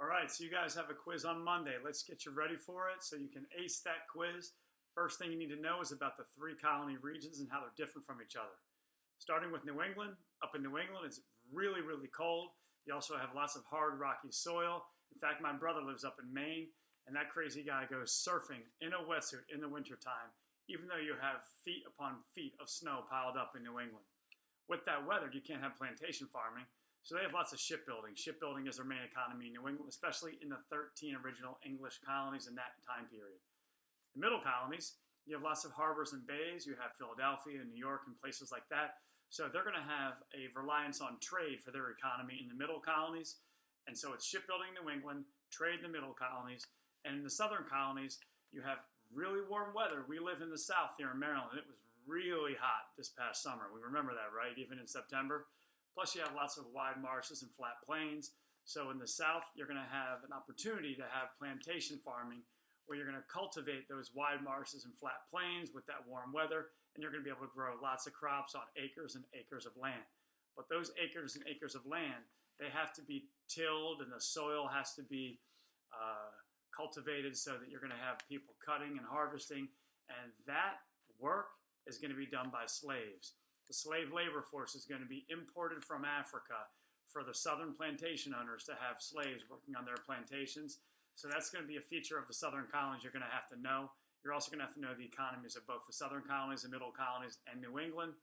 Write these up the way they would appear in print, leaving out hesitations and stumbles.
All right, so you guys have a quiz on Monday. Let's get you ready for it so you can ace that quiz. First thing you need to know is about the three colony regions and how they're different from each other. Starting with New England, up in New England, it's really, really cold. You also have lots of hard, rocky soil. In fact, my brother lives up in Maine, and that crazy guy goes surfing in a wetsuit in the wintertime, even though you have feet upon feet of snow piled up in New England. With that weather, you can't have plantation farming, so they have lots of shipbuilding. Shipbuilding is their main economy in New England, especially in the 13 original English colonies in that time period. The middle colonies, you have lots of harbors and bays. You have Philadelphia and New York and places like that. So they're going to have a reliance on trade for their economy in the middle colonies. And so it's shipbuilding in New England, trade in the middle colonies. And in the southern colonies, you have really warm weather. We live in the south here in Maryland. It was really hot this past summer. We remember that, right? Even in September. Plus, you have lots of wide marshes and flat plains. So in the south, you're going to have an opportunity to have plantation farming where you're going to cultivate those wide marshes and flat plains with that warm weather, and you're going to be able to grow lots of crops on acres and acres of land. But those acres and acres of land, they have to be tilled, and the soil has to be cultivated so that you're going to have people cutting and harvesting, and that work is going to be done by slaves. The slave labor force is going to be imported from Africa for the southern plantation owners to have slaves working on their plantations. So that's going to be a feature of the southern colonies you're going to have to know. You're also going to have to know the economies of both the southern colonies, the middle colonies, and New England.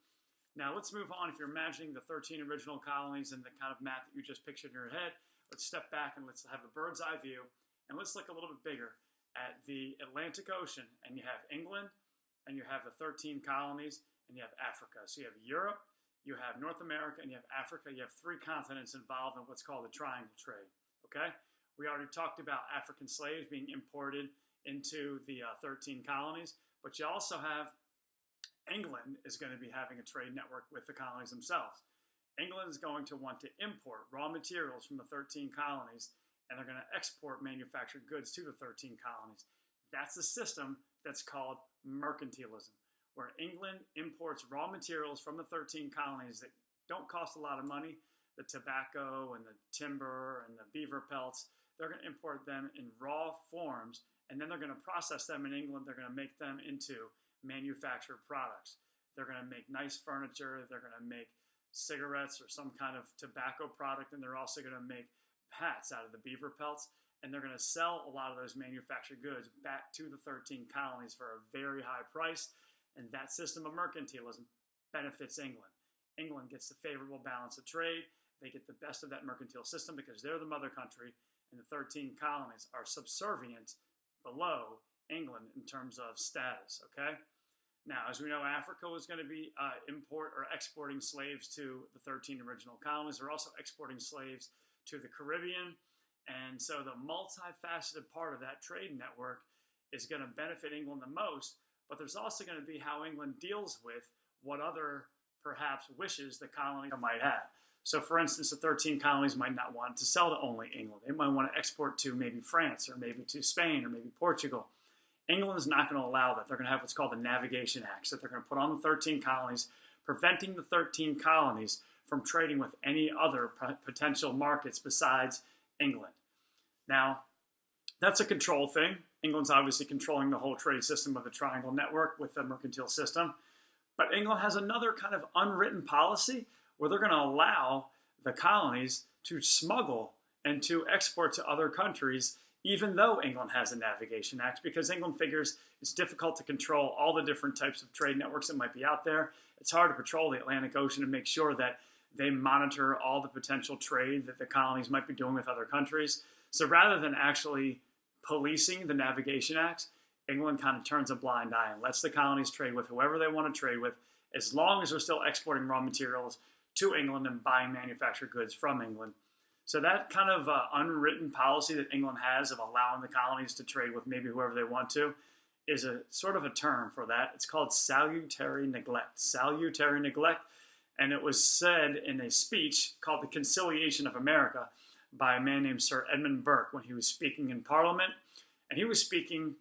Now let's move on. If you're imagining the 13 original colonies and the kind of map that you just pictured in your head, let's step back and let's have a bird's eye view. And let's look a little bit bigger at the Atlantic Ocean. And you have England, and you have the 13 colonies, and you have Africa. So you have Europe, you have North America, and you have Africa. You have three continents involved in what's called the triangle trade, okay? We already talked about African slaves being imported into the 13 colonies, but you also have England is going to be having a trade network with the colonies themselves. England is going to want to import raw materials from the 13 colonies, and they're going to export manufactured goods to the 13 colonies. That's a system that's called mercantilism, where England imports raw materials from the 13 colonies that don't cost a lot of money, the tobacco and the timber and the beaver pelts. They're going to import them in raw forms, and then they're going to process them in England. They're going to make them into manufactured products. They're going to make nice furniture. They're going to make cigarettes or some kind of tobacco product, and they're also going to make hats out of the beaver pelts. And they're going to sell a lot of those manufactured goods back to the 13 colonies for a very high price. And that system of mercantilism benefits England. England gets the favorable balance of trade. They get the best of that mercantile system because they're the mother country, and the 13 colonies are subservient below England in terms of status, okay? Now, as we know, Africa was going to be exporting slaves to the 13 original colonies. They're also exporting slaves to the Caribbean. And so the multifaceted part of that trade network is going to benefit England the most. But there's also going to be how England deals with what other, perhaps, wishes the colony might have. So, for instance, the 13 colonies might not want to sell to only England. They might want to export to maybe France or maybe to Spain or maybe Portugal. England is not going to allow that. They're going to have what's called the Navigation Acts that they're going to put on the 13 colonies, preventing the 13 colonies from trading with any other potential markets besides England. Now, that's a control thing. England's obviously controlling the whole trade system of the Triangle Network with the mercantile system. But England has another kind of unwritten policy where they're going to allow the colonies to smuggle and to export to other countries, even though England has a Navigation Act, because England figures it's difficult to control all the different types of trade networks that might be out there. It's hard to patrol the Atlantic Ocean and make sure that they monitor all the potential trade that the colonies might be doing with other countries. So rather than actually policing the Navigation Act, England kind of turns a blind eye and lets the colonies trade with whoever they want to trade with, as long as they're still exporting raw materials to England and buying manufactured goods from England. So that kind of unwritten policy that England has of allowing the colonies to trade with maybe whoever they want to is a sort of a term for that. It's called salutary neglect. Salutary neglect. And it was said in a speech called The Conciliation of America by a man named Sir Edmund Burke when he was speaking in Parliament. And he was speaking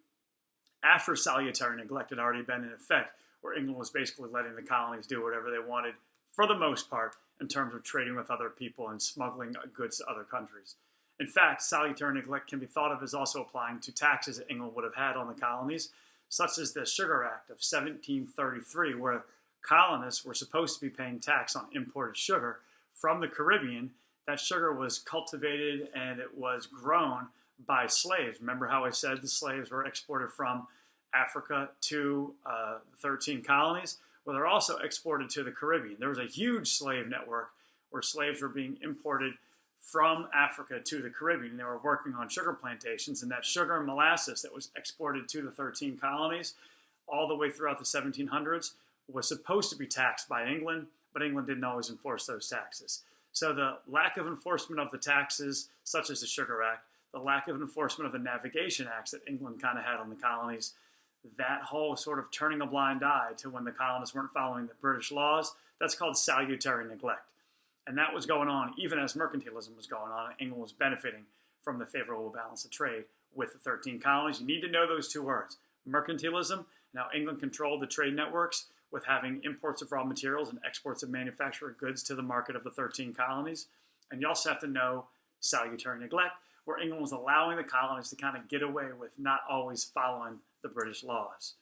after salutary neglect had already been in effect, where England was basically letting the colonies do whatever they wanted, for the most part, in terms of trading with other people and smuggling goods to other countries. In fact, salutary neglect can be thought of as also applying to taxes that England would have had on the colonies, such as the Sugar Act of 1733, where colonists were supposed to be paying tax on imported sugar from the Caribbean. That sugar was cultivated and it was grown by slaves. Remember how I said the slaves were exported from Africa to the 13 colonies? Well, they're also exported to the Caribbean. There was a huge slave network where slaves were being imported from Africa to the Caribbean. They were working on sugar plantations, and that sugar and molasses that was exported to the 13 colonies all the way throughout the 1700s was supposed to be taxed by England, but England didn't always enforce those taxes. So the lack of enforcement of the taxes, such as the Sugar Act, the lack of enforcement of the Navigation Acts that England kind of had on the colonies, that whole sort of turning a blind eye to when the colonists weren't following the British laws, that's called salutary neglect. And that was going on even as mercantilism was going on, and England was benefiting from the favorable balance of trade with the 13 colonies. You need to know those two words, mercantilism. Now, England controlled the trade networks with having imports of raw materials and exports of manufactured goods to the market of the 13 colonies. And you also have to know salutary neglect, where England was allowing the colonies to kind of get away with not always following the British laws.